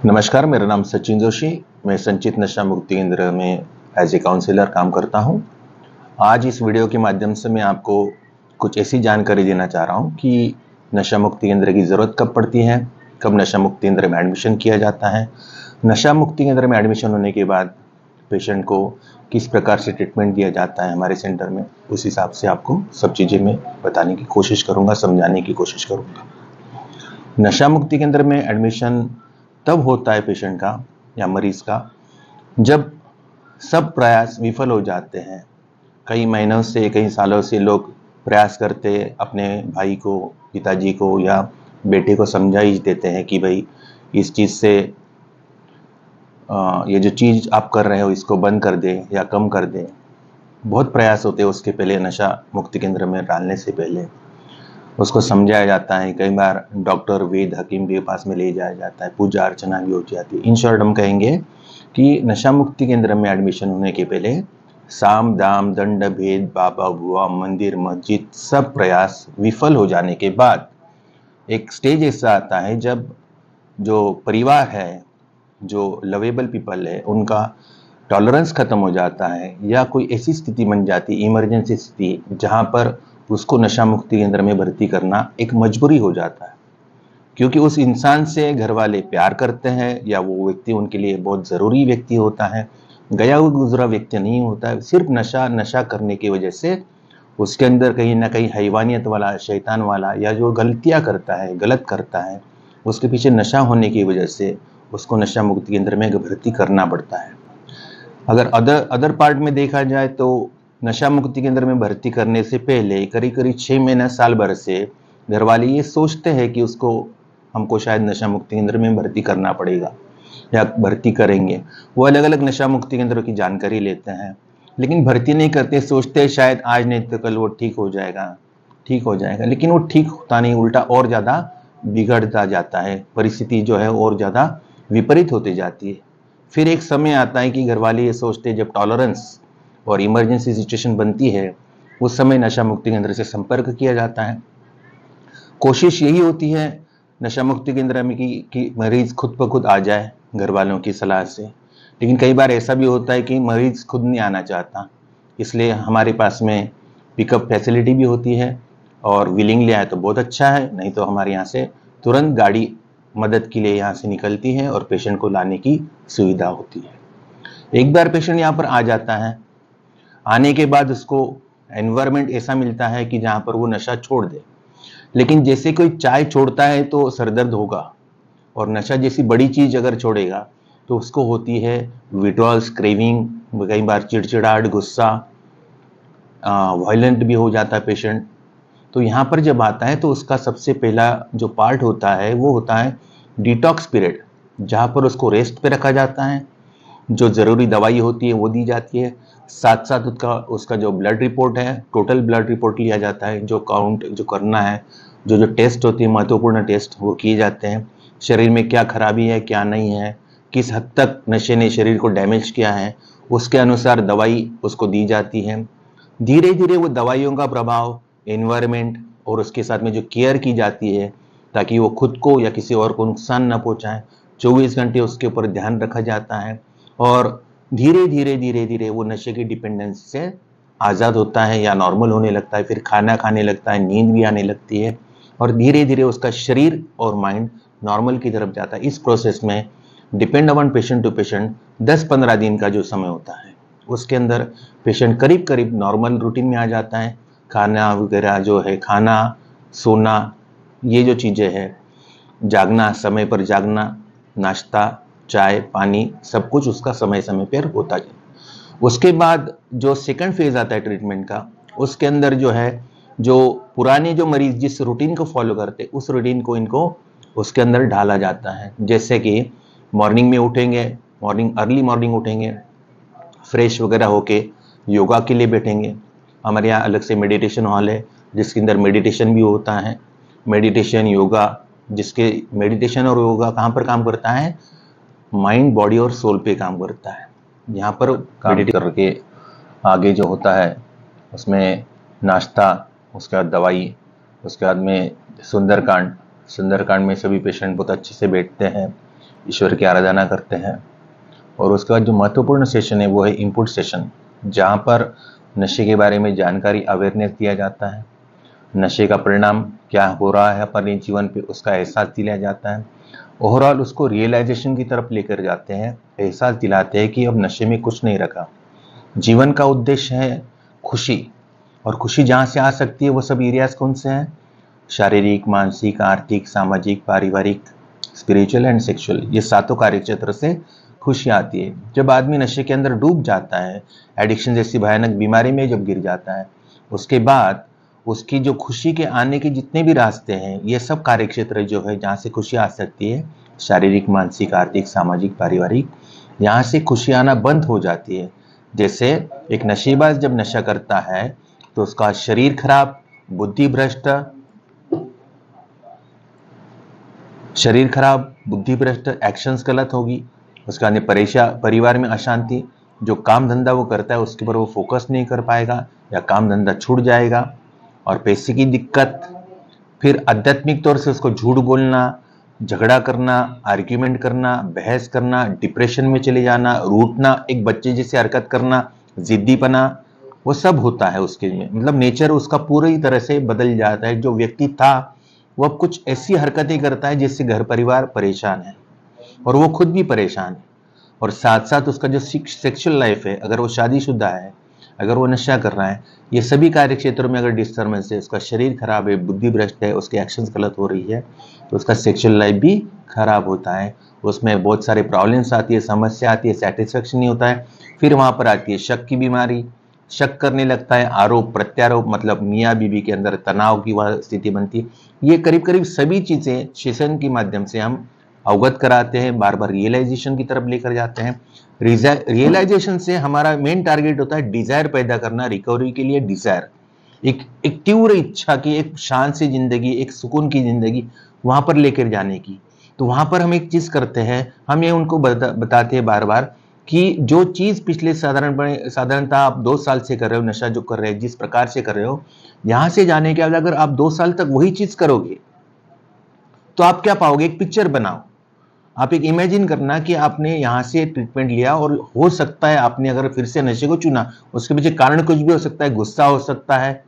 नमस्कार, मेरा नाम सचिन जोशी। मैं संचित नशा मुक्ति केंद्र में एज ए काउंसलर काम करता हूं। आज इस वीडियो के माध्यम से मैं आपको कुछ ऐसी जानकारी देना चाह रहा हूं कि नशा मुक्ति केंद्र की ज़रूरत कब पड़ती है, कब नशा मुक्ति केंद्र में एडमिशन किया जाता है, नशा मुक्ति केंद्र में एडमिशन होने के बाद पेशेंट को किस प्रकार से ट्रीटमेंट दिया जाता है हमारे सेंटर में। उस हिसाब से आपको सब चीज़ें मैं बताने की कोशिश करूँगा, समझाने की कोशिश करूँगा। नशा मुक्ति केंद्र में एडमिशन तब होता है पेशेंट का या मरीज का जब सब प्रयास विफल हो जाते हैं। कई महीनों से, कई सालों से लोग प्रयास करते अपने भाई को, पिताजी को या बेटे को समझा ही देते हैं कि भाई इस चीज़ से ये जो चीज़ आप कर रहे हो इसको बंद कर दें या कम कर दें। बहुत प्रयास होते हैं उसके पहले, नशा मुक्ति केंद्र में डालने से पहले उसको समझाया जाता है। कई बार डॉक्टर, वैद्य, हकीम के पास में ले जाया जाता है, पूजा अर्चना भी हो जाती है। इन शॉर्ट हम कहेंगे कि नशा मुक्ति केंद्र में एडमिशन होने के पहले साम दाम दंड भेद, बाबा बुआ, मंदिर मस्जिद सब प्रयास विफल हो जाने के बाद एक स्टेज ऐसा आता है जब जो परिवार है, जो लवेबल पीपल है, उनका टॉलरेंस खत्म हो जाता है या कोई ऐसी स्थिति बन जाती, इमरजेंसी स्थिति, जहाँ पर उसको नशा मुक्ति केंद्र में भर्ती करना एक मजबूरी हो जाता है। क्योंकि उस इंसान से घर वाले प्यार करते हैं या वो व्यक्ति उनके लिए बहुत ज़रूरी व्यक्ति होता है, गया हुआ गुजरा व्यक्ति नहीं होता है। सिर्फ नशा करने की वजह से उसके अंदर कहीं ना कहीं हैवानियत वाला, शैतान वाला या जो गलतियाँ करता है, गलत करता है, उसके पीछे नशा होने की वजह से उसको नशा मुक्ति केंद्र में भर्ती करना पड़ता है। अगर अदर पार्ट में देखा जाए तो नशा मुक्ति केंद्र में भर्ती करने से पहले करीब करीब 6 महीना, साल भर से घर वाले ये सोचते हैं कि हमको शायद नशा मुक्ति केंद्र में भर्ती करना पड़ेगा या भर्ती करेंगे। वो अलग अलग नशा मुक्ति केंद्रों की जानकारी लेते हैं, लेकिन भर्ती नहीं करते। सोचते हैं शायद आज नहीं तो कल वो ठीक हो जाएगा, लेकिन वो ठीक होता नहीं, उल्टा और ज़्यादा बिगड़ता जाता है। परिस्थिति जो है और ज़्यादा विपरीत होती जाती है। फिर एक समय आता है कि घर वाले ये सोचते हैं, जब टॉलरेंस और इमरजेंसी सिचुएशन बनती है, उस समय नशा मुक्ति केंद्र से संपर्क किया जाता है। कोशिश यही होती है नशा मुक्ति केंद्र में कि मरीज खुद ब खुद आ जाए घर वालों की सलाह से। लेकिन कई बार ऐसा भी होता है कि मरीज खुद नहीं आना चाहता, इसलिए हमारे पास में पिकअप फैसिलिटी भी होती है और विलिंगली आए तो बहुत अच्छा है, नहीं तो हमारे यहाँ से तुरंत गाड़ी मदद के लिए यहाँ से निकलती है और पेशेंट को लाने की सुविधा होती है। एक बार पेशेंट यहाँ पर आ जाता है, आने के बाद उसको एनवायरनमेंट ऐसा मिलता है कि जहाँ पर वो नशा छोड़ दे। लेकिन जैसे कोई चाय छोड़ता है तो सरदर्द होगा, और नशा जैसी बड़ी चीज़ अगर छोड़ेगा तो उसको होती है विड्रॉल्स, क्रेविंग, कई बार चिड़चिड़ाहट, गुस्सा, वायलेंट भी हो जाता है पेशेंट। तो यहाँ पर जब आता है तो उसका सबसे पहला जो पार्ट होता है वो होता है डिटॉक्स पीरियड, जहाँ पर उसको रेस्ट पे रखा जाता है। जो ज़रूरी दवाई होती है वो दी जाती है, साथ साथ उसका जो ब्लड रिपोर्ट है, टोटल ब्लड रिपोर्ट लिया जाता है। जो काउंट जो करना है, जो टेस्ट होती है, महत्वपूर्ण टेस्ट वो किए जाते हैं। शरीर में क्या खराबी है, क्या नहीं है, किस हद तक नशे ने शरीर को डैमेज किया है, उसके अनुसार दवाई उसको दी जाती है। धीरे धीरे वो दवाइयों का प्रभाव, एनवायरनमेंट और उसके साथ में जो केयर की जाती है ताकि वो खुद को या किसी और को नुकसान न पहुंचाए, 24 घंटे उसके ऊपर ध्यान रखा जाता है। और धीरे धीरे वो नशे की डिपेंडेंसी से आज़ाद होता है या नॉर्मल होने लगता है। फिर खाना खाने लगता है, नींद भी आने लगती है और धीरे धीरे उसका शरीर और माइंड नॉर्मल की तरफ जाता है। इस प्रोसेस में depend upon patient to patient 10-15 दिन का जो समय होता है, उसके अंदर पेशेंट करीब करीब नॉर्मल रूटीन में आ जाता है। खाना वगैरह जो है, खाना, सोना, ये जो चीज़ें हैं, जागना, समय पर जागना, नाश्ता, चाय, पानी, सब कुछ उसका समय समय पर होता जाए। उसके बाद जो सेकंड फेज आता है ट्रीटमेंट का, उसके अंदर जो है, जो पुराने जो मरीज जिस रूटीन को फॉलो करते, उस रूटीन को इनको उसके अंदर ढाला जाता है। जैसे कि मॉर्निंग में उठेंगे, अर्ली मॉर्निंग उठेंगे, फ्रेश वगैरह होके योगा के लिए बैठेंगे। हमारे यहाँ अलग से मेडिटेशन हॉल है जिसके अंदर मेडिटेशन भी होता है। मेडिटेशन, योगा, जिसके मेडिटेशन और योगा कहाँ पर काम करता है, माइंड, बॉडी और सोल पे काम करता है। यहाँ पर मेडिटेट करके आगे जो होता है उसमें नाश्ता, उसके बाद दवाई, उसके बाद में सुंदरकांड में सभी पेशेंट बहुत अच्छे से बैठते हैं। ईश्वर की आराधना करते हैं। और उसके बाद जो महत्वपूर्ण सेशन है वो है इनपुट सेशन, जहाँ पर नशे के बारे में जानकारी, अवेयरनेस दिया जाता है। नशे का परिणाम क्या हो रहा है अपने जीवन पे, उसका एहसास दिलाया जाता है। ओवरऑल उसको रियलाइजेशन की तरफ लेकर जाते हैं, एहसास दिलाते हैं कि अब नशे में कुछ नहीं रखा। जीवन का उद्देश्य है खुशी, और खुशी जहाँ से आ सकती है वो सब एरियाज कौन से हैं? शारीरिक, मानसिक, आर्थिक, सामाजिक, पारिवारिक, स्पिरिचुअल एंड सेक्सुअल, ये सातों कार्य क्षेत्र से खुशी आती है। जब आदमी नशे के अंदर डूब जाता है, एडिक्शन जैसी भयानक बीमारी में जब गिर जाता है, उसके बाद उसकी जो खुशी के आने के जितने भी रास्ते हैं, ये सब कार्य क्षेत्र जो है जहाँ से खुशी आ सकती है, शारीरिक, मानसिक, आर्थिक, सामाजिक, पारिवारिक, यहाँ से खुशी आना बंद हो जाती है। जैसे एक नशेबाज जब नशा करता है तो उसका शरीर खराब, बुद्धि भ्रष्ट, एक्शंस गलत होगी। उसका परिवार में अशांति, जो काम धंधा वो करता है उसके ऊपर वो फोकस नहीं कर पाएगा या काम धंधा छूट जाएगा, और पैसे की दिक्कत, फिर आध्यात्मिक तौर से उसको झूठ बोलना, झगड़ा करना, आर्ग्यूमेंट करना, बहस करना, डिप्रेशन में चले जाना, रूठना, एक बच्चे जैसे हरकत करना, जिद्दीपना, वो सब होता है उसके में। मतलब नेचर उसका पूरी तरह से बदल जाता है। जो व्यक्ति था वो अब कुछ ऐसी हरकतें करता है जिससे घर परिवार परेशान है और वो खुद भी परेशान है। और साथ साथ उसका जो सेक्सुअल लाइफ है, अगर वो शादीशुदा है, अगर वो नशा कर रहा है, ये सभी कार्य क्षेत्रों में अगर डिस्टर्बेंस है, उसका शरीर खराब है, बुद्धि भ्रष्ट है, उसके एक्शंस गलत हो रही है, तो उसका सेक्सुअल लाइफ भी खराब होता है। उसमें बहुत सारे प्रॉब्लम्स आती है, समस्या आती है, सेटिस्फेक्शन नहीं होता है। फिर वहाँ पर आती है शक की बीमारी, शक करने लगता है, आरोप प्रत्यारोप, मतलब मियाँ बीबी के अंदर तनाव की वह स्थिति बनती है। ये करीब करीब सभी चीज़ें सेशन के माध्यम से हम अवगत कराते हैं, बार बार रियलाइजेशन की तरफ लेकर जाते हैं। रियलाइजेशन से हमारा मेन टारगेट होता है डिजायर पैदा करना, रिकवरी के लिए डिजायर, एक तीव्र इच्छा की, एक शांत सी जिंदगी, एक सुकून की जिंदगी वहां पर लेकर जाने की। तो वहां पर हम एक चीज करते हैं, हम ये उनको बताते हैं बार बार कि जो चीज पिछले साधारणतः आप 2 साल से कर रहे हो, नशा जो कर रहे हो, जिस प्रकार से कर रहे हो, यहां से जाने के बाद अगर आप 2 साल तक वही चीज करोगे तो आप क्या पाओगे? एक पिक्चर बनाओ, आप एक इमेजिन करना कि आपने यहाँ से ट्रीटमेंट लिया और हो सकता है आपने अगर फिर से नशे को चुना, उसके पीछे कारण कुछ भी हो सकता है, गुस्सा हो सकता है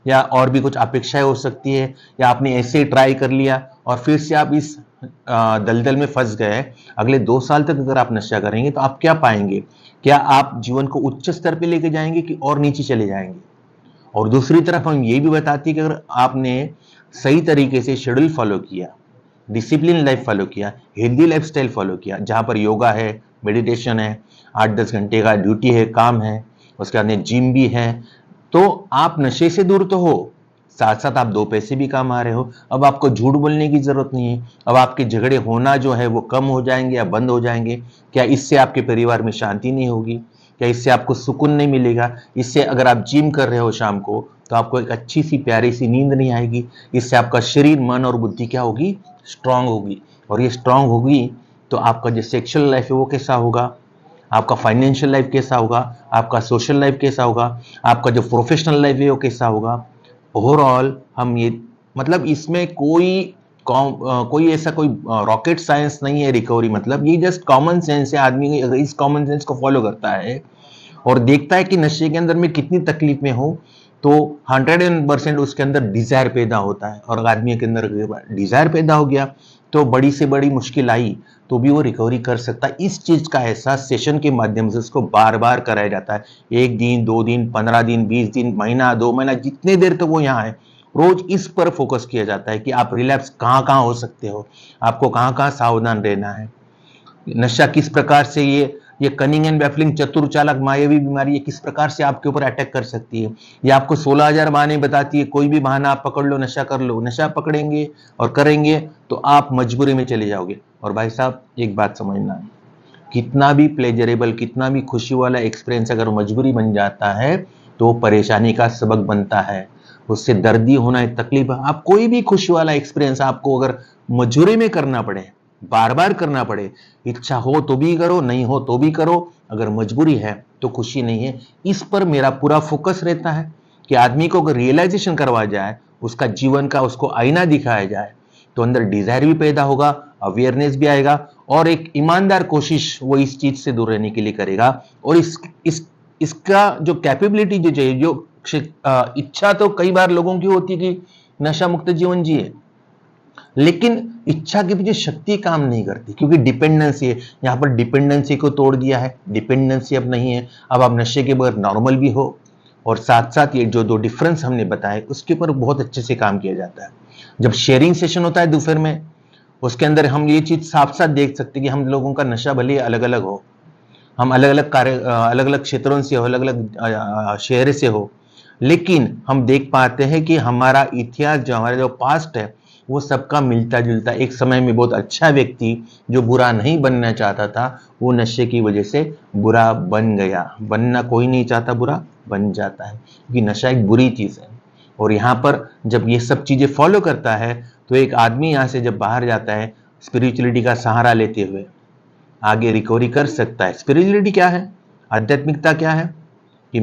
या और भी कुछ अपेक्षाएं हो सकती है, या आपने ऐसे ट्राई कर लिया और फिर से आप इस दलदल में फंस गए। अगले 2 साल तक अगर आप नशा करेंगे तो आप क्या पाएंगे? क्या आप जीवन को उच्च स्तर पर लेके जाएंगे कि और नीचे चले जाएंगे? और दूसरी तरफ हम ये भी बताते हैं कि अगर आपने सही तरीके से शेड्यूल फॉलो किया, डिसिप्लिन लाइफ फॉलो किया, हेल्दी लाइफस्टाइल फॉलो किया, जहाँ पर योगा है, मेडिटेशन है, 8-10 घंटे का ड्यूटी है, काम है, उसके बाद जिम भी है, तो आप नशे से दूर तो हो, साथ साथ आप 2 पैसे भी कमा रहे हो। अब आपको झूठ बोलने की जरूरत नहीं है, अब आपके झगड़े होना जो है वो कम हो जाएंगे या बंद हो जाएंगे। क्या इससे आपके परिवार में शांति नहीं होगी? क्या इससे आपको सुकून नहीं मिलेगा? इससे अगर आप जिम कर रहे हो शाम को तो आपको एक अच्छी सी प्यारी सी नींद नहीं आएगी? इससे आपका शरीर, मन और बुद्धि क्या होगी? स्ट्रांग होगी। और ये स्ट्रांग होगी तो आपका जो सेक्सुअल लाइफ है वो कैसा होगा, आपका फाइनेंशियल लाइफ कैसा होगा, आपका सोशल लाइफ कैसा होगा, आपका जो प्रोफेशनल लाइफ है वो कैसा होगा। ओवरऑल हम ये, मतलब इसमें कोई ऐसा कोई रॉकेट साइंस नहीं है रिकवरी, मतलब ये जस्ट कॉमन सेंस है। आदमी अगर इस कॉमन सेंस को फॉलो करता है और देखता है कि नशे के अंदर में कितनी तकलीफ में हो, तो 100% उसके अंदर डिजायर पैदा होता है। और आदमी के अंदर डिजायर पैदा हो गया तो बड़ी से बड़ी मुश्किल आई तो भी वो रिकवरी कर सकता है। इस चीज का एहसास सेशन के माध्यम से उसको बार बार कराया जाता है। 1 दिन, 2 दिन, 15 दिन, 20 दिन, महीना, 2 महीना, जितने देर तक वो यहाँ है, रोज इस पर फोकस किया जाता है कि आप रिलैप्स कहाँ कहाँ हो सकते हो, आपको कहाँ कहाँ सावधान रहना है। नशा किस प्रकार से ये कनिंग एंड बैफलिंग, चतुर चालाक मायावी बीमारी, ये किस प्रकार से आपके ऊपर अटैक कर सकती है। ये आपको 16,000 बहाने बताती है, कोई भी बहाना आप पकड़ लो, नशा कर लो। नशा पकड़ेंगे और करेंगे तो आप मजबूरी में चले जाओगे। और भाई साहब एक बात समझना, कितना भी प्लेजरेबल, कितना भी खुशी वाला एक्सपीरियंस अगर मजबूरी बन जाता है तो परेशानी का सबक बनता है, उससे दर्दी होना है, तकलीफ। आप कोई भी खुशी वाला एक्सपीरियंस आपको अगर मजबूरी में करना पड़े, बार बार करना पड़े, इच्छा हो तो भी करो, नहीं हो तो भी करो, अगर मजबूरी है तो खुशी नहीं है। इस पर मेरा पूरा फोकस रहता है कि आदमी को अगर रियलाइजेशन करवाया जाए, उसका जीवन का उसको आईना दिखाया जाए तो अंदर डिजायर भी पैदा होगा, अवेयरनेस भी आएगा, और एक ईमानदार कोशिश वो इस चीज से दूर रहने के लिए करेगा। और इसका जो कैपेबिलिटी जो चाहिए, जो इच्छा तो कई बार लोगों की होती है कि नशा मुक्त जीवन जिए, लेकिन इच्छा के पीछे शक्ति काम नहीं करती, क्योंकि डिपेंडेंसी है। यहां पर डिपेंडेंसी को तोड़ दिया है, डिपेंडेंसी अब नहीं है, अब आप नशे के बगैर नॉर्मल भी हो। और साथ साथ ये जो दो डिफरेंस हमने बताए उसके ऊपर बहुत अच्छे से काम किया जाता है। जब शेयरिंग सेशन होता है दोपहर में, उसके अंदर हम ये चीज साफ साफ देख सकते हैं कि हम लोगों का नशा भले अलग अलग हो, हम अलग अलग क्षेत्रों से हो, अलग अलग शहर से हो, लेकिन हम देख पाते हैं कि हमारा इतिहास, जो हमारा जो पास्ट है, वो सबका मिलता जुलता। एक समय में बहुत अच्छा व्यक्ति जो बुरा नहीं बनना चाहता था, वो नशे की वजह से बुरा बन गया। बनना कोई नहीं चाहता, बुरा बन जाता है, क्योंकि नशा एक बुरी चीज है। और यहाँ पर जब ये सब चीजें फॉलो करता है, तो एक आदमी यहाँ से जब बाहर जाता है, स्पिरिचुअलिटी का सहारा लेते हुए आगे रिकवरी कर सकता है। स्पिरिचुअलिटी क्या है, आध्यात्मिकता क्या है, कि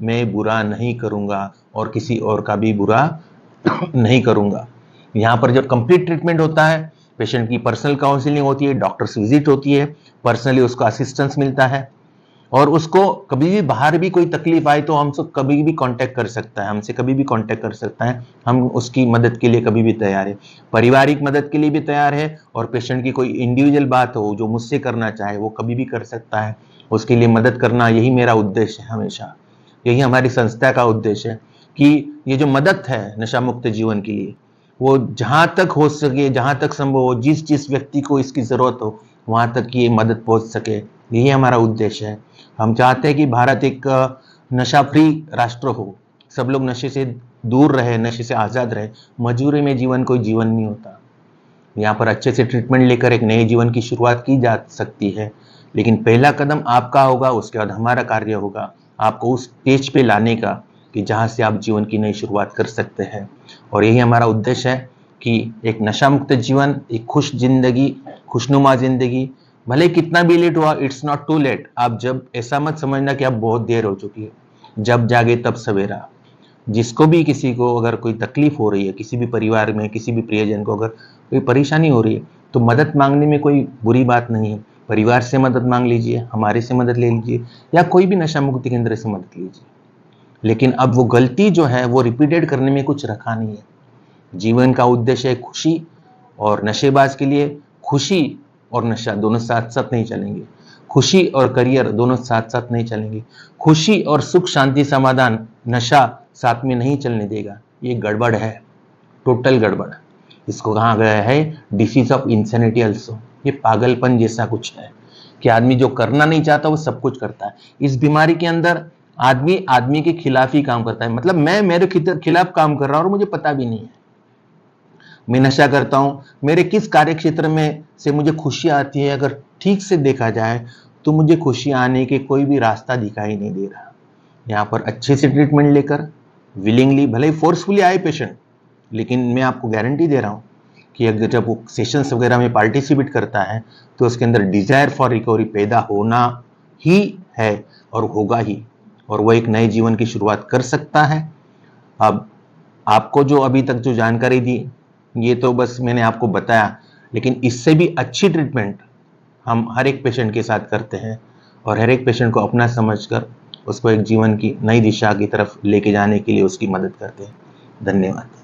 मैं बुरा नहीं करूंगा और किसी और का भी बुरा नहीं करूंगा। यहाँ पर जब कंप्लीट ट्रीटमेंट होता है, पेशेंट की पर्सनल काउंसलिंग होती है, डॉक्टर्स विजिट होती है, पर्सनली उसको असिस्टेंस मिलता है, और उसको कभी भी बाहर भी कोई तकलीफ आए तो हमसे कभी भी कांटेक्ट कर सकता है, हमसे कभी भी कांटेक्ट कर सकता है। हम उसकी मदद के लिए कभी भी तैयार है, पारिवारिक मदद के लिए भी तैयार है, और पेशेंट की कोई इंडिविजुअल बात हो जो मुझसे करना चाहे वो कभी भी कर सकता है। उसके लिए मदद करना, यही मेरा उद्देश्य है हमेशा, यही हमारी संस्था का उद्देश्य है कि ये जो मदद है नशा मुक्त जीवन के लिए, वो जहां तक हो सके, जहां तक संभव हो, जिस व्यक्ति को इसकी जरूरत हो, वहां तक ये मदद पहुंच सके, यही हमारा उद्देश्य है। हम चाहते हैं कि भारत एक नशा फ्री राष्ट्र हो, सब लोग नशे से दूर रहे, नशे से आजाद रहे। मजबूरी में जीवन कोई जीवन नहीं होता। यहाँ पर अच्छे से ट्रीटमेंट लेकर एक नए जीवन की शुरुआत की जा सकती है, लेकिन पहला कदम आपका होगा, उसके बाद हमारा कार्य होगा आपको उस स्टेज पे लाने का कि जहाँ से आप जीवन की नई शुरुआत कर सकते हैं। और यही हमारा उद्देश्य है कि एक नशा मुक्त जीवन, एक खुश जिंदगी, खुशनुमा जिंदगी, भले कितना भी लेट हुआ, इट्स नॉट टू लेट। आप जब ऐसा मत समझना कि अब बहुत देर हो चुकी है, जब जागे तब सवेरा। जिसको भी, किसी को अगर कोई तकलीफ हो रही है, किसी भी परिवार में किसी भी प्रियजन को अगर कोई परेशानी हो रही है, तो मदद मांगने में कोई बुरी बात नहीं है। परिवार से मदद मांग लीजिए, हमारे से मदद ले लीजिए, या कोई भी नशा मुक्ति केंद्र से मदद लीजिए। लेकिन अब वो गलती जो है वो रिपीटेड करने में कुछ रखा नहीं है। जीवन का उद्देश्य है खुशी, और नशेबाज के लिए खुशी और नशा दोनों साथ साथ नहीं चलेंगे, खुशी और करियर दोनों साथ साथ नहीं चलेंगे, खुशी और सुख शांति समाधान नशा साथ में नहीं चलने देगा। ये गड़बड़ है, टोटल गड़बड़। इसको कहा गया है डिसीज ऑफ इंसैनिटी ऑल्सो। ये पागलपन जैसा कुछ है कि आदमी जो करना नहीं चाहता वो सब कुछ करता है। इस बीमारी के अंदर आदमी आदमी के खिलाफ ही काम करता है, मतलब मैं मेरे खिलाफ काम कर रहा हूं और मुझे पता भी नहीं है। मैं नशा करता हूं, मेरे किस कार्य क्षेत्र में से मुझे खुशी आती है, अगर ठीक से देखा जाए तो मुझे खुशी आने के कोई भी रास्ता दिखाई नहीं दे रहा। यहाँ पर अच्छे से ट्रीटमेंट लेकर, विलिंगली, भले ही फोर्सफुली आए पेशेंट, लेकिन मैं आपको गारंटी दे रहा हूँ कि अगर जब वो सेशंस वगैरह में पार्टिसिपेट करता है तो उसके अंदर डिजायर फॉर रिकवरी पैदा होना ही है और होगा ही, और वो एक नए जीवन की शुरुआत कर सकता है। अब आपको जो अभी तक जो जानकारी दी, ये तो बस मैंने आपको बताया, लेकिन इससे भी अच्छी ट्रीटमेंट हम हर एक पेशेंट के साथ करते हैं, और हर एक पेशेंट को अपना समझकर उसको एक जीवन की नई दिशा की तरफ लेके जाने के लिए उसकी मदद करते हैं। धन्यवाद।